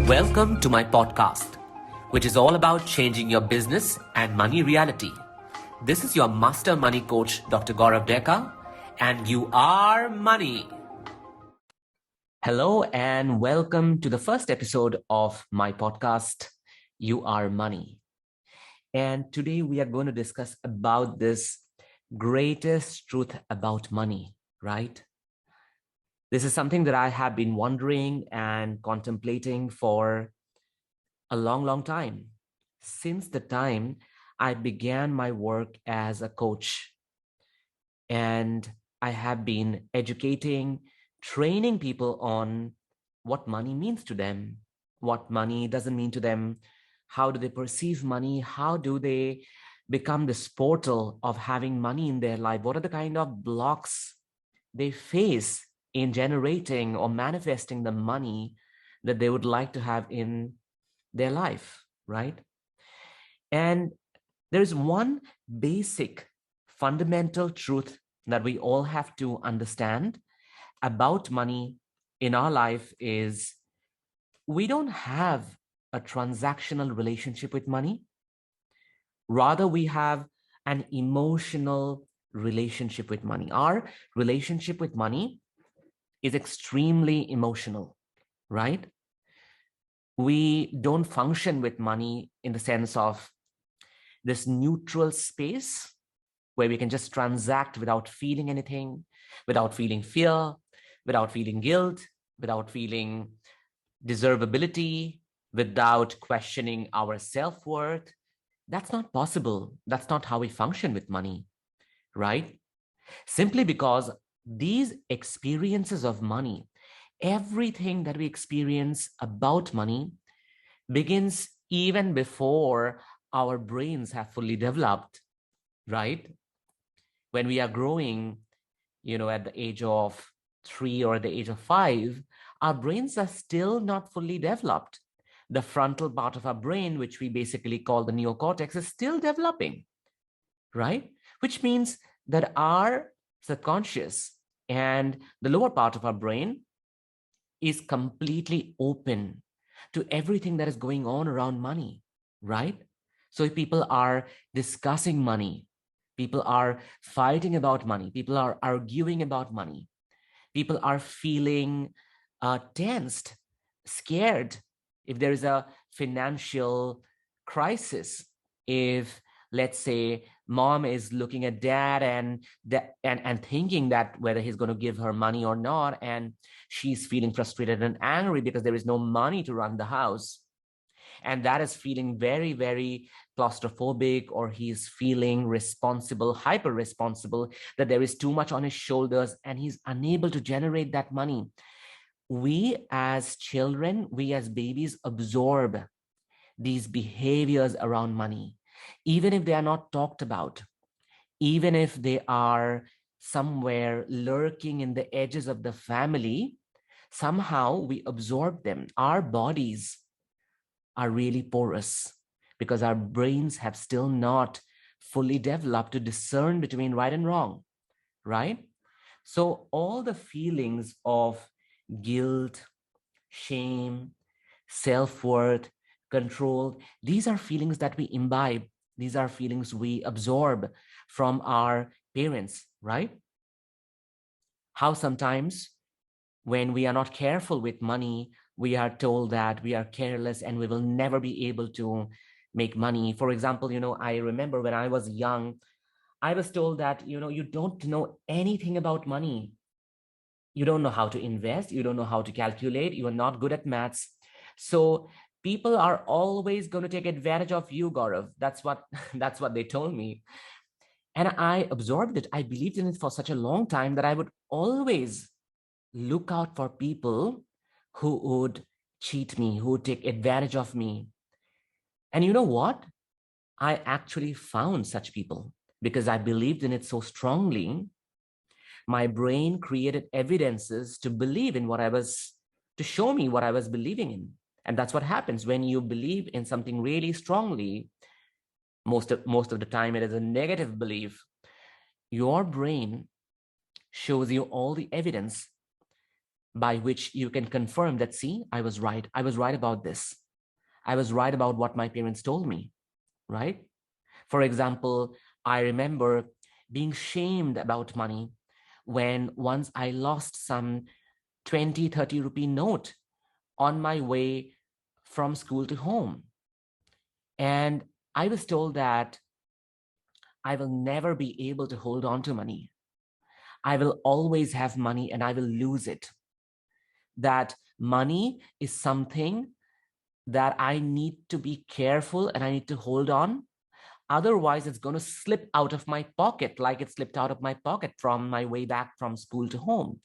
Welcome to my podcast, which is all about changing your business and money reality. This is your master money coach, Dr. Gaurav Deka, and you are money. Hello, and welcome to the first episode of my podcast, You Are Money. And today we are going to discuss about this greatest truth about money, right? This is something that I have been wondering and contemplating for a long, long time. Since the time I began my work as a coach, and I have been educating, training people on what money means to them, what money doesn't mean to them, how do they perceive money, how do they become this portal of having money in their life, what are the kind of blocks they face in generating or manifesting the money that they would like to have in their life, right? And there's one basic fundamental truth that we all have to understand about money in our life is we don't have a transactional relationship with money. Rather, we have an emotional relationship with money. Our relationship with money is extremely emotional, right? We don't function with money in the sense of this neutral space where we can just transact without feeling anything, without feeling fear, without feeling guilt, without feeling deservability, without questioning our self-worth. That's not possible. That's not how we function with money, right? Simply because these experiences of money, everything that we experience about money begins even before our brains have fully developed, right? When we are growing, at the age of 3 or the age of 5, our brains are still not fully developed. The frontal part of our brain, which we basically call the neocortex, is still developing, right? Which means that our subconscious and the lower part of our brain is completely open to everything that is going on around money, right? So if people are discussing money, people are fighting about money, people are arguing about money, people are feeling tensed, scared, if there is a financial crisis, if let's say mom is looking at dad and thinking that whether he's going to give her money or not, and she's feeling frustrated and angry because there is no money to run the house, and that is feeling very, very claustrophobic, or he's feeling responsible, hyper responsible, that there is too much on his shoulders and he's unable to generate that money. We as children, we as babies absorb these behaviors around money, even if they are not talked about, even if they are somewhere lurking in the edges of the family. Somehow we absorb them. Our bodies are really porous because our brains have still not fully developed to discern between right and wrong, right? So all the feelings of guilt, shame, self-worth, control, these are feelings that we imbibe. These are feelings we absorb from our parents, right? How sometimes when we are not careful with money, we are told that we are careless and we will never be able to make money. For example, I remember when I was young, I was told that, you don't know anything about money. You don't know how to invest. You don't know how to calculate. You are not good at maths. So people are always going to take advantage of you, Gaurav. That's what that's what they told me. And I absorbed it. I believed in it for such a long time that I would always look out for people who would cheat me, who would take advantage of me. And you know what? I actually found such people because I believed in it so strongly. My brain created evidences to believe in to show me what I was believing in. And that's what happens when you believe in something really strongly. Most of the time, it is a negative belief. Your brain shows you all the evidence by which you can confirm that, see, I was right. I was right about this. I was right about what my parents told me, right? For example, I remember being shamed about money when once I lost some 20, 30 rupee note on my way from school to home. And I was told that I will never be able to hold on to money. I will always have money and I will lose it. That money is something that I need to be careful and I need to hold on. Otherwise, it's going to slip out of my pocket like it slipped out of my pocket from my way back from school to home.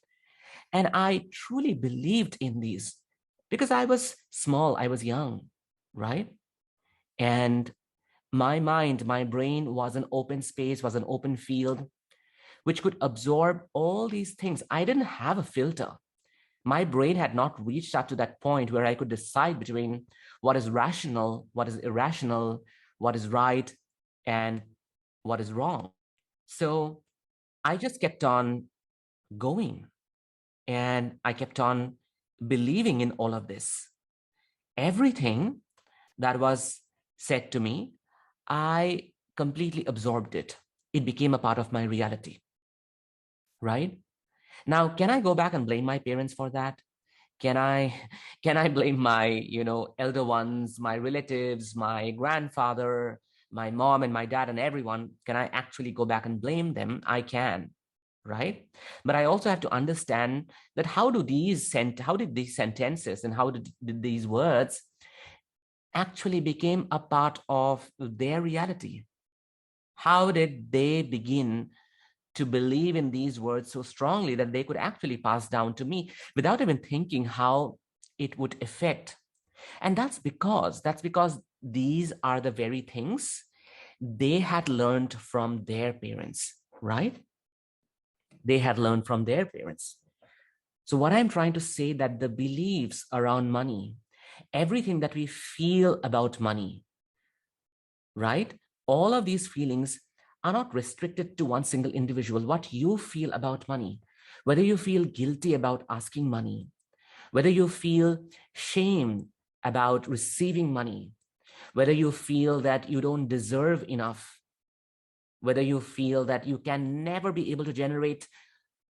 And I truly believed in these because I was small, I was young, right? And my mind, my brain was an open space, was an open field, which could absorb all these things. I didn't have a filter. My brain had not reached up to that point where I could decide between what is rational, what is irrational, what is right, and what is wrong. So I just kept on going and I kept on believing in all of this. Everything that was said to me, I completely absorbed it. It became a part of my reality, right? Now, can I go back and blame my parents for that? Can I can I blame my, elder ones, my relatives, my grandfather, my mom and my dad and everyone? Can I actually go back and blame them? I can, right? But I also have to understand that how did these sentences and did these words actually became a part of their reality? How did they begin to believe in these words so strongly that they could actually pass down to me without even thinking how it would affect? And that's because these are the very things they had learned from their parents, right? They had learned from their parents. So what I'm trying to say, that the beliefs around money, everything that we feel about money, right? All of these feelings are not restricted to one single individual. What you feel about money, whether you feel guilty about asking money, whether you feel shame about receiving money, whether you feel that you don't deserve enough, whether you feel that you can never be able to generate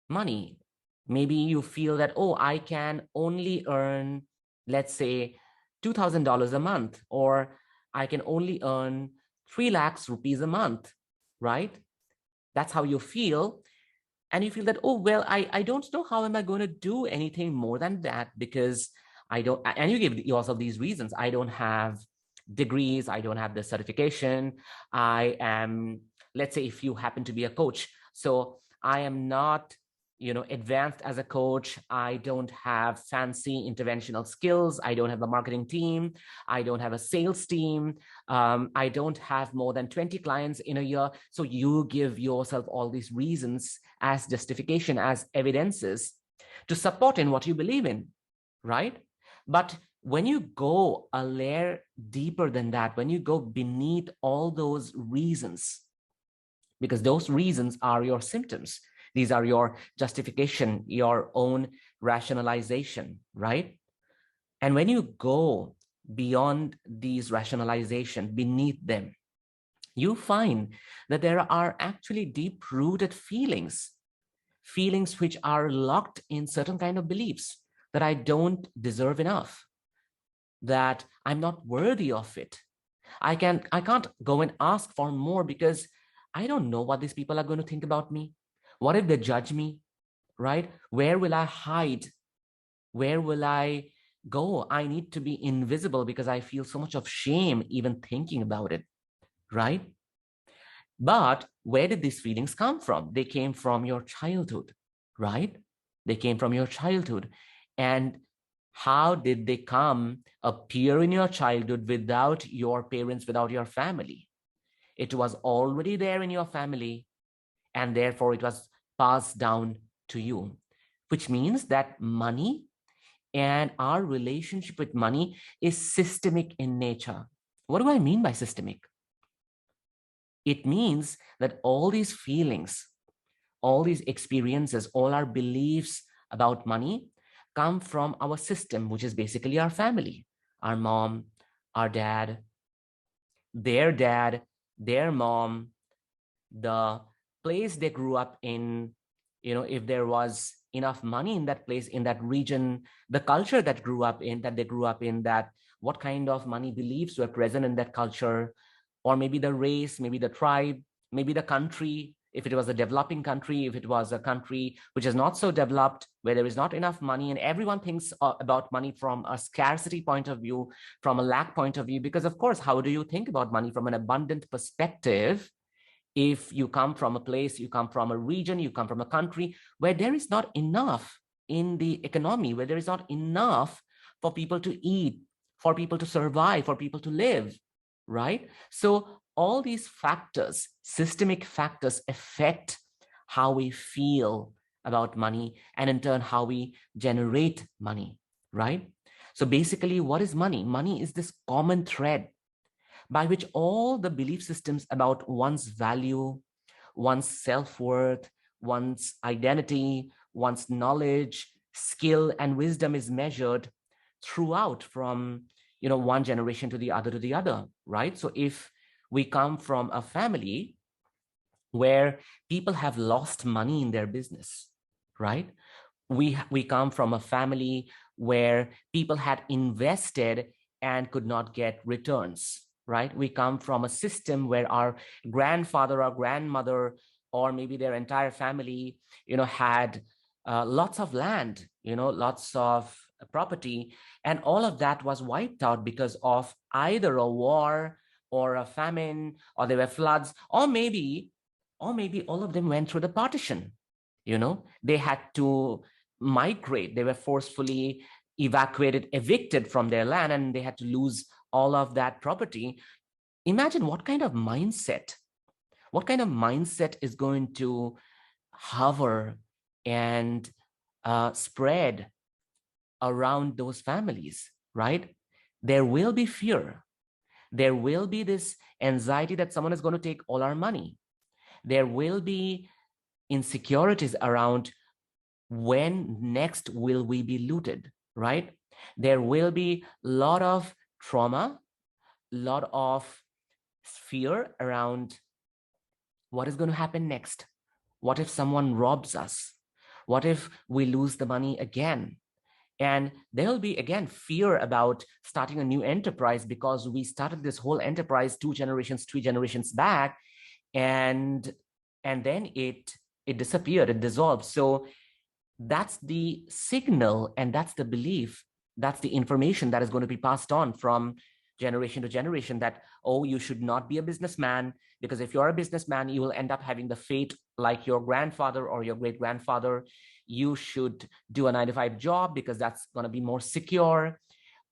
money. Maybe you feel that, oh, I can only earn, let's say, $2,000 a month, or I can only earn 3 lakhs rupees a month, right? That's how you feel. And you feel that, oh, well, I don't know how am I going to do anything more than that, because I don't, and you give yourself these reasons. I don't have degrees. I don't have the certification. I am, let's say, if you happen to be a coach. So I am not, advanced as a coach. I don't have fancy interventional skills. I don't have a marketing team. I don't have a sales team. I don't have more than 20 clients in a year. So you give yourself all these reasons as justification, as evidences to support in what you believe in, right? But when you go a layer deeper than that, when you go beneath all those reasons, because those reasons are your symptoms, these are your justification, your own rationalization, right? And when you go beyond these rationalization, beneath them, you find that there are actually deep-rooted feelings which are locked in certain kind of beliefs, that I don't deserve enough, that I'm not worthy of it. I can't go and ask for more because I don't know what these people are going to think about me. What if they judge me, right? Where will I hide? Where will I go? I need to be invisible because I feel so much of shame even thinking about it, right? But where did these feelings come from? They came from your childhood, right? They came from your childhood. And how did they appear in your childhood without your parents, without your family? It was already there in your family, and therefore it was passed down to you, which means that money and our relationship with money is systemic in nature. What do I mean by systemic? It means that all these feelings, all these experiences, all our beliefs about money come from our system, which is basically our family, our mom, our dad, dad, their mom, the place they grew up in, if there was enough money in that place, in that region, the culture that they grew up in, that what kind of money beliefs were present in that culture, or maybe the race, maybe the tribe, maybe the country, if it was a developing country, if it was a country which is not so developed, where there is not enough money, and everyone thinks about money from a scarcity point of view, from a lack point of view. Because of course, how do you think about money from an abundant perspective if you come from a place, you come from a region, you come from a country where there is not enough in the economy, where there is not enough for people to eat, for people to survive, for people to live, right? So all these factors, systemic factors, affect how we feel about money, and in turn, how we generate money, right? So basically, what is money? Money is this common thread by which all the belief systems about one's value, one's self-worth, one's identity, one's knowledge, skill, and wisdom is measured throughout, from one generation to the other, right? So if we come from a family where people have lost money in their business, right? We come from a family where people had invested and could not get returns, right? We come from a system where our grandfather or grandmother, or maybe their entire family, had lots of land, lots of property, and all of that was wiped out because of either a war or a famine, or there were floods, or maybe all of them went through the partition. They had to migrate. They were forcefully evacuated, evicted from their land, and they had to lose all of that property. Imagine what kind of mindset is going to hover and spread around those families, right? There will be fear. There will be this anxiety that someone is going to take all our money. There will be insecurities around when next will we be looted, right? There will be a lot of trauma, a lot of fear around what is going to happen next. What if someone robs us? What if we lose the money again? And there'll be, again, fear about starting a new enterprise, because we started this whole enterprise 2 generations, 3 generations back, and then it disappeared, it dissolved. So that's the signal, and that's the belief, that's the information that is going to be passed on from generation to generation, that, oh, you should not be a businessman, because if you're a businessman, you will end up having the fate like your grandfather or your great grandfather. You should do a 9-to-5 job because that's going to be more secure.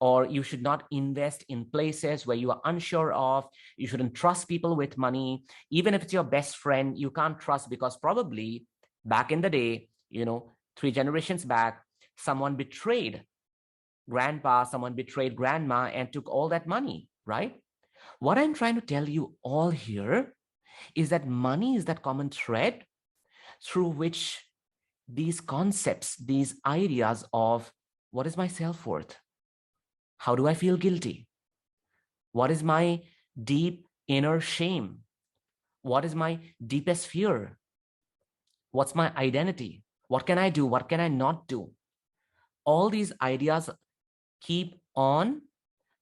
Or you should not invest in places where you are unsure of. You shouldn't trust people with money. Even if it's your best friend, you can't trust, because probably back in the day, 3 generations back, someone betrayed grandpa, someone betrayed grandma, and took all that money, right? What I'm trying to tell you all here is that money is that common thread through which these concepts, these ideas of what is my self-worth? How do I feel guilty? What is my deep inner shame? What is my deepest fear? What's my identity? What can I do? What can I not do? All these ideas keep on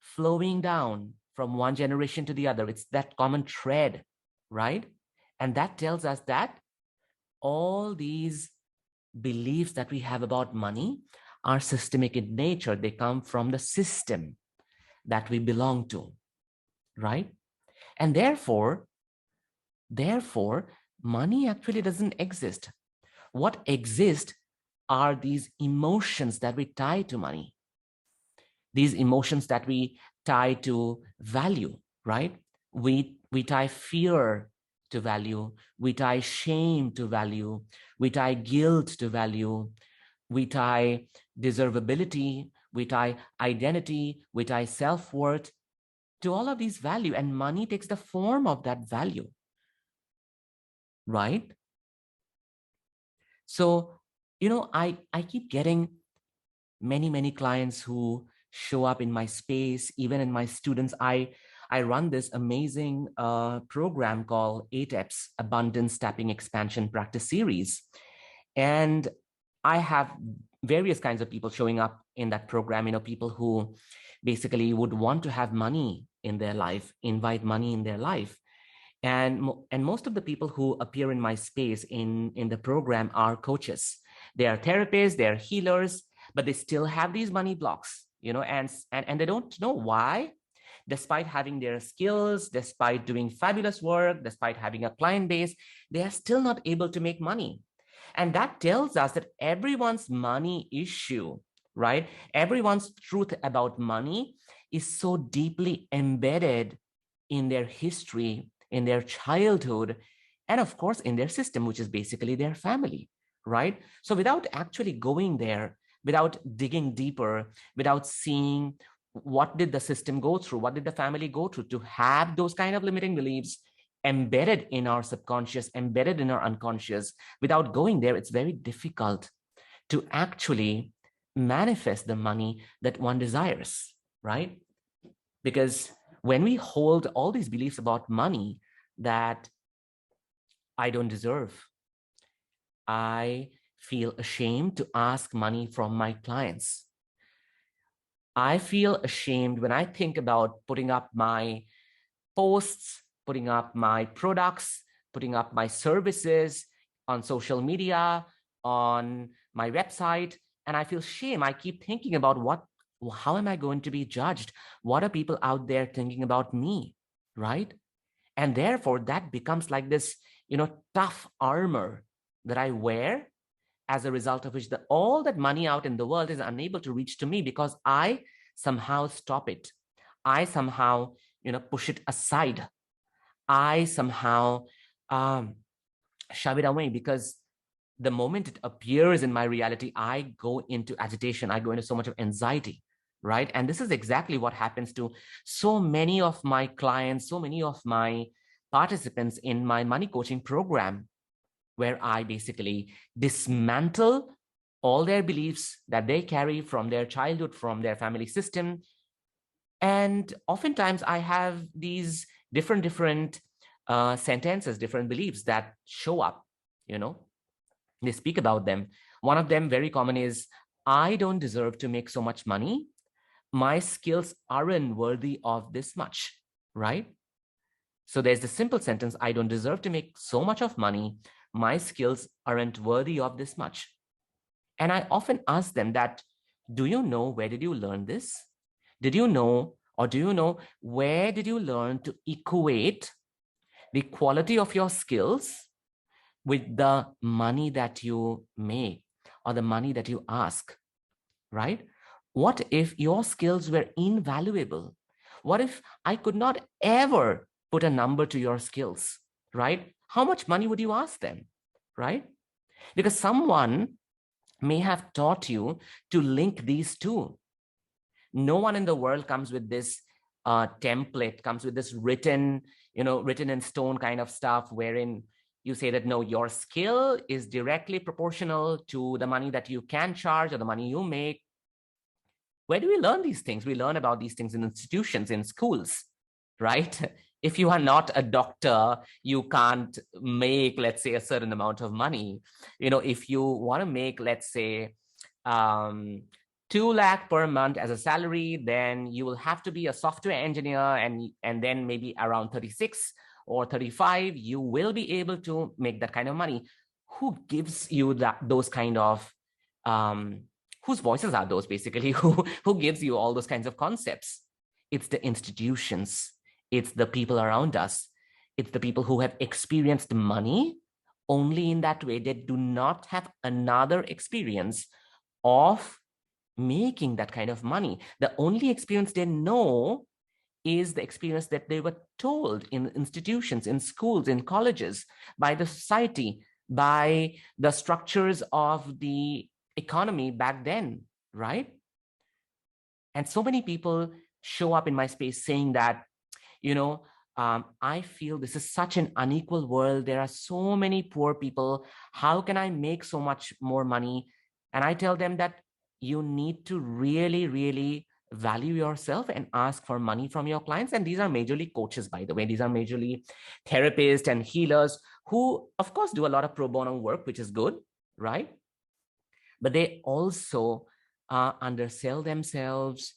flowing down from one generation to the other. It's that common thread, right? And that tells us that all these beliefs that we have about money are systemic in nature. They come from the system that we belong to, right? And therefore, money actually doesn't exist. What exists are these emotions that we tie to money, these emotions that we tie to value, right? We tie fear to value, we tie shame to value, we tie guilt to value, we tie deservability, we tie identity, we tie self-worth to all of these value, and money takes the form of that value, right? So, I keep getting many clients who show up in my space, even in my students. I run this amazing program called ATEPS, Abundance Tapping Expansion Practice Series. And I have various kinds of people showing up in that program, people who basically would want to have money in their life, invite money in their life. And most of the people who appear in my space in the program are coaches. They are therapists, they are healers, but they still have these money blocks, and they don't know why. Despite having their skills, despite doing fabulous work, despite having a client base, they are still not able to make money. And that tells us that everyone's money issue, right? Everyone's truth about money is so deeply embedded in their history, in their childhood, and of course, in their system, which is basically their family, right? So without actually going there, without digging deeper, without seeing what did the system go through, what did the family go through to have those kind of limiting beliefs embedded in our subconscious, embedded in our unconscious, without going there, it's very difficult to actually manifest the money that one desires, right? Because when we hold all these beliefs about money, that I don't deserve, I feel ashamed to ask money from my clients. I feel ashamed when I think about putting up my posts, putting up my products, putting up my services on social media, on my website, and I feel shame. I keep thinking about how am I going to be judged? What are people out there thinking about me, right? And therefore, that becomes like this, tough armor that I wear, as a result of which all that money out in the world is unable to reach to me because I somehow stop it. I somehow, push it aside. I somehow shove it away because the moment it appears in my reality, I go into agitation. I go into so much of anxiety, right? And this is exactly what happens to so many of my clients, so many of my participants in my money coaching program, where I basically dismantle all their beliefs that they carry from their childhood, from their family system. And oftentimes I have these different sentences, different beliefs that show up, they speak about them. One of them, very common, is I don't deserve to make so much money. My skills aren't worthy of this much, right? So there's the simple sentence, I don't deserve to make so much of money. My skills aren't worthy of this much. And I often ask them that, do you know where did you learn this? Did you know, or do you know where did you learn to equate the quality of your skills with the money that you make or the money that you ask, right? What if your skills were invaluable? What if I could not ever put a number to your skills, right? How much money would you ask them, right? Because someone may have taught you to link these two. No one in the world comes with this template, comes with this written in stone kind of stuff, wherein you say that, no, your skill is directly proportional to the money that you can charge or the money you make. Where do we learn these things? We learn about these things in institutions, in schools, right? If you are not a doctor, you can't make, let's say, a certain amount of money. If you want to make, let's say, 2 lakh per month as a salary, then you will have to be a software engineer, and then maybe around 36 or 35, you will be able to make that kind of money. Who gives you those kind of whose voices are those, basically? Who gives you all those kinds of concepts? It's the institutions. It's the people around us. It's the people who have experienced money only in that way. They do not have another experience of making that kind of money. The only experience they know is the experience that they were told in institutions, in schools, in colleges, by the society, by the structures of the economy back then, right? And so many people show up in my space saying that, I feel this is such an unequal world. There are so many poor people. How can I make so much more money? And I tell them that you need to really, really value yourself and ask for money from your clients. And these are majorly coaches, by the way. These are majorly therapists and healers who, of course, do a lot of pro bono work, which is good, right? But they also undersell themselves.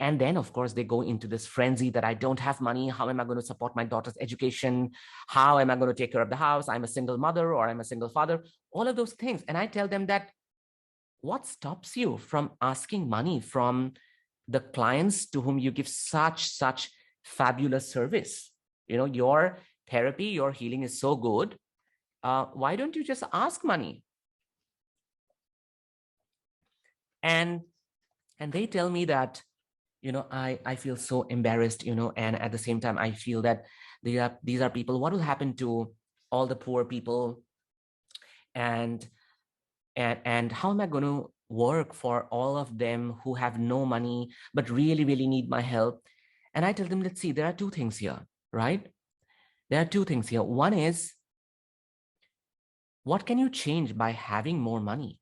And then, of course, they go into this frenzy that I don't have money. How am I going to support my daughter's education? How am I going to take care of the house? I'm a single mother or I'm a single father. All of those things. And I tell them that what stops you from asking money from the clients to whom you give such fabulous service? Your therapy, your healing is so good. Why don't you just ask money? And they tell me that, I feel so embarrassed, and at the same time, I feel that these are people, what will happen to all the poor people? And how am I going to work for all of them who have no money, but really, really need my help? And I tell them, let's see, there are two things here, right? There are two things here. One is, what can you change by having more money?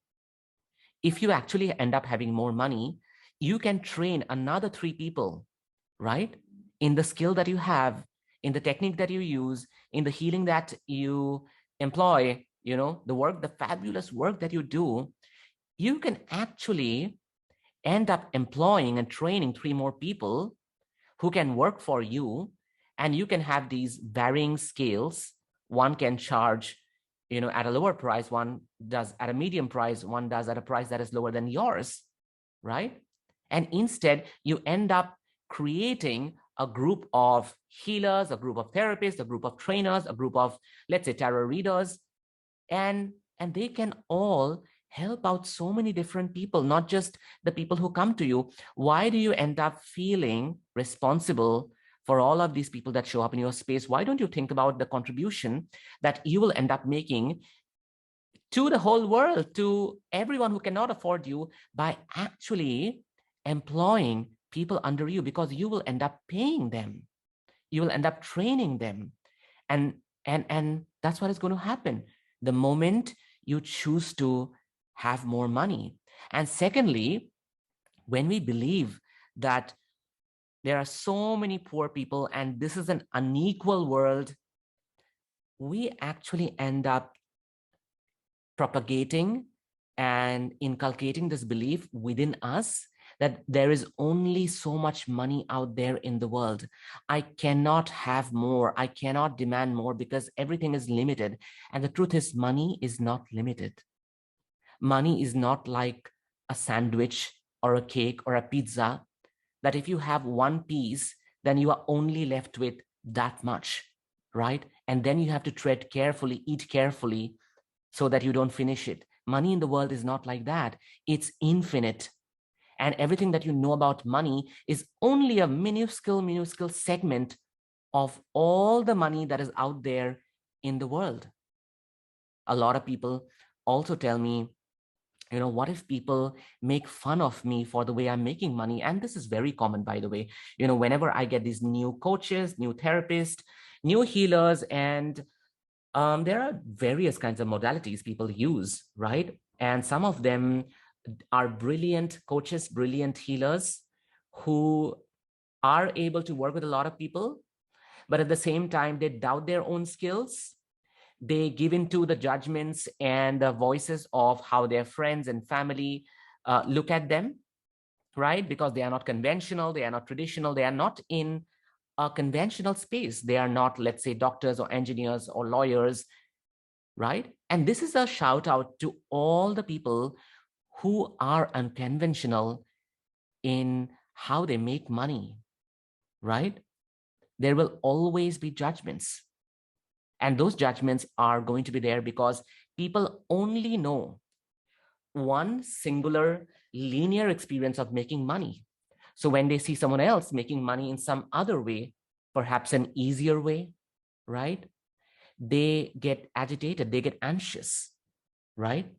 If you actually end up having more money, you can train another 3 people, right? In the skill that you have, in the technique that you use, in the healing that you employ, the fabulous work that you do, you can actually end up employing and training 3 more people who can work for you, and you can have these varying scales. One can charge, at a lower price, one does at a medium price, one does at a price that is lower than yours, right? And instead, you end up creating a group of healers, a group of therapists, a group of trainers, a group of, let's say, tarot readers, and they can all help out so many different people, not just the people who come to you. Why do you end up feeling responsible for all of these people that show up in your space? Why don't you think about the contribution that you will end up making to the whole world, to everyone who cannot afford you, by actually employing people under you? Because you will end up paying them, you will end up training them, and that's what is going to happen the moment you choose to have more money. And secondly, when we believe that there are so many poor people and this is an unequal world, we actually end up propagating and inculcating this belief within us that there is only so much money out there in the world. I cannot have more. I cannot demand more because everything is limited. And the truth is, money is not limited. Money is not like a sandwich or a cake or a pizza, that if you have one piece, then you are only left with that much, right? And then you have to tread carefully, eat carefully, so that you don't finish it. Money in the world is not like that. It's infinite. And everything that you know about money is only a minuscule segment of all the money that is out there in the world. A lot of people also tell me, what if people make fun of me for the way I'm making money? And this is very common, by the way. Whenever I get these new coaches, new therapists, new healers, and there are various kinds of modalities people use, right? And some of them are brilliant coaches, brilliant healers who are able to work with a lot of people, but at the same time, they doubt their own skills. They give into the judgments and the voices of how their friends and family look at them, right? Because they are not conventional, they are not traditional, they are not in a conventional space. They are not, let's say, doctors or engineers or lawyers, right? And this is a shout out to all the people who are unconventional in how they make money, right? There will always be judgments. And those judgments are going to be there because people only know one singular linear experience of making money. So when they see someone else making money in some other way, perhaps an easier way, right? They get agitated, they get anxious, right?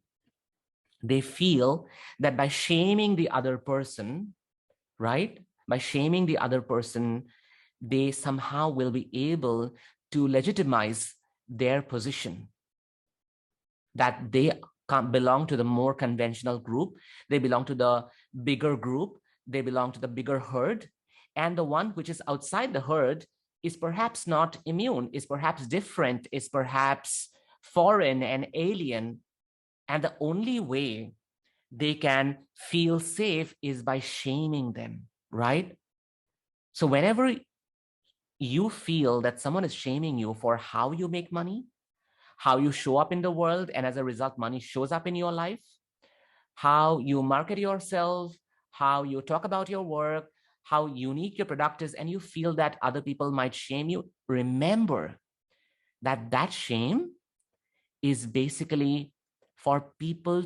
They feel that by shaming the other person, right? By shaming the other person, they somehow will be able to legitimize their position, that they belong to the more conventional group. They belong to the bigger group. They belong to the bigger herd. And the one which is outside the herd is perhaps not immune, is perhaps different, is perhaps foreign and alien. And the only way they can feel safe is by shaming them, right? So whenever you feel that someone is shaming you for how you make money, how you show up in the world, and as a result, money shows up in your life, how you market yourself, how you talk about your work, how unique your product is, and you feel that other people might shame you, remember that that shame is basically for people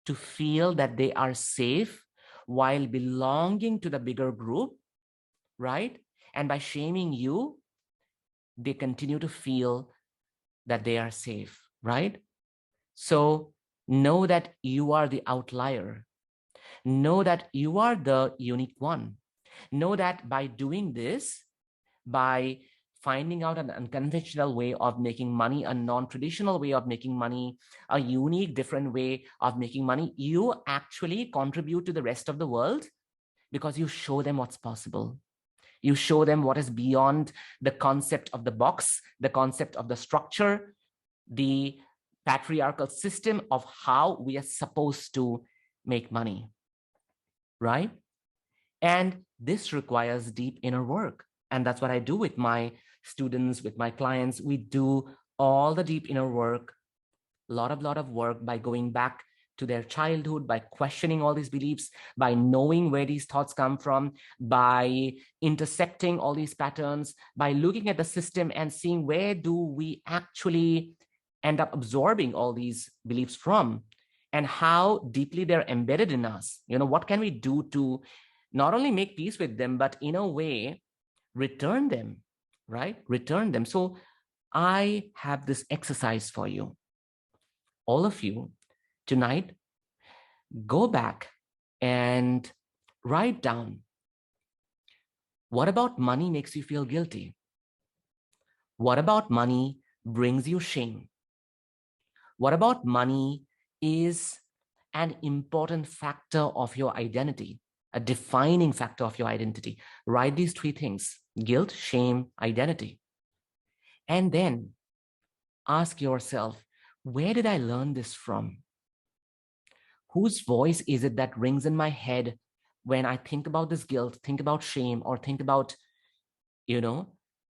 to feel that they are safe while belonging to the bigger group, right? And by shaming you, they continue to feel that they are safe, right? So know that you are the outlier. Know that you are the unique one. Know that by doing this, by finding out an unconventional way of making money, a non-traditional way of making money, a unique, different way of making money, you actually contribute to the rest of the world because you show them what's possible. You show them what is beyond the concept of the box, the concept of the structure, the patriarchal system of how we are supposed to make money, right? And this requires deep inner work. And that's what I do with my students, with my clients. We do all the deep inner work, a lot of work by going back to their childhood, by questioning all these beliefs, by knowing where these thoughts come from, by intersecting all these patterns, by looking at the system and seeing where do we actually end up absorbing all these beliefs from, and how deeply they're embedded in us. What can we do to not only make peace with them, but in a way, return them, right? Return them. So I have this exercise for you. All of you, tonight, go back and write down, what about money makes you feel guilty? What about money brings you shame? What about money is an important factor of your identity, a defining factor of your identity? Write these three things: guilt, shame, identity. And then ask yourself, where did I learn this from? Whose voice is it that rings in my head when I think about this guilt, think about shame, or think about,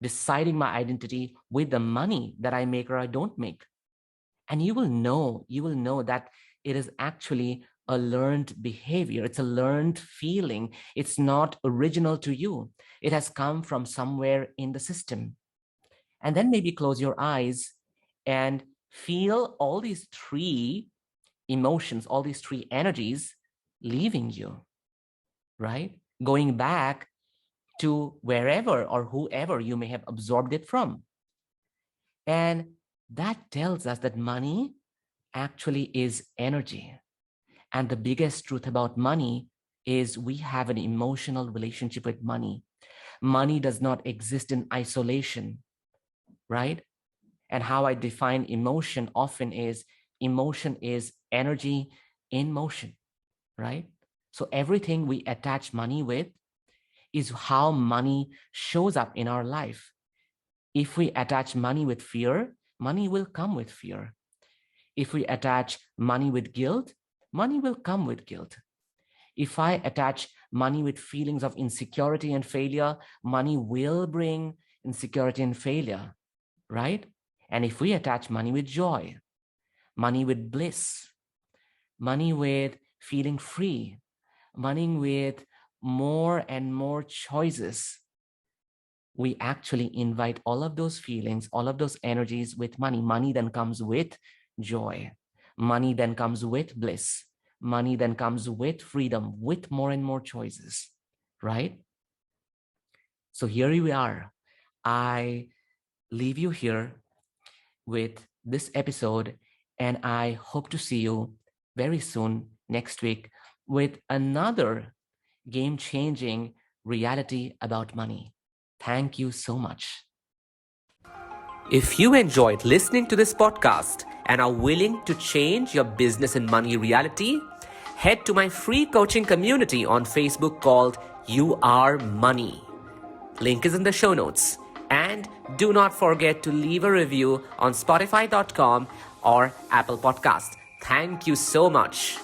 deciding my identity with the money that I make or I don't make? And you will know that it is actually a learned behavior. It's a learned feeling. It's not original to you. It has come from somewhere in the system. And then maybe close your eyes and feel all these three emotions, all these three energies leaving you, right? Going back to wherever or whoever you may have absorbed it from. And that tells us that money actually is energy. And the biggest truth about money is we have an emotional relationship with money. Money does not exist in isolation, right? And how I define emotion often is emotion is energy in motion, right? So everything we attach money with is how money shows up in our life. If we attach money with fear, money will come with fear. If we attach money with guilt, money will come with guilt. If I attach money with feelings of insecurity and failure, money will bring insecurity and failure, right? And if we attach money with joy, money with bliss, money with feeling free, money with more and more choices, we actually invite all of those feelings, all of those energies with money. Money then comes with joy. Money then comes with bliss. Money then comes with freedom, with more and more choices, right? So here we are. I leave you here with this episode, and I hope to see you very soon next week with another game-changing reality about money. Thank you so much. If you enjoyed listening to this podcast and are willing to change your business and money reality, head to my free coaching community on Facebook called You Are Money. Link is in the show notes. And do not forget to leave a review on Spotify.com or Apple Podcast. Thank you so much.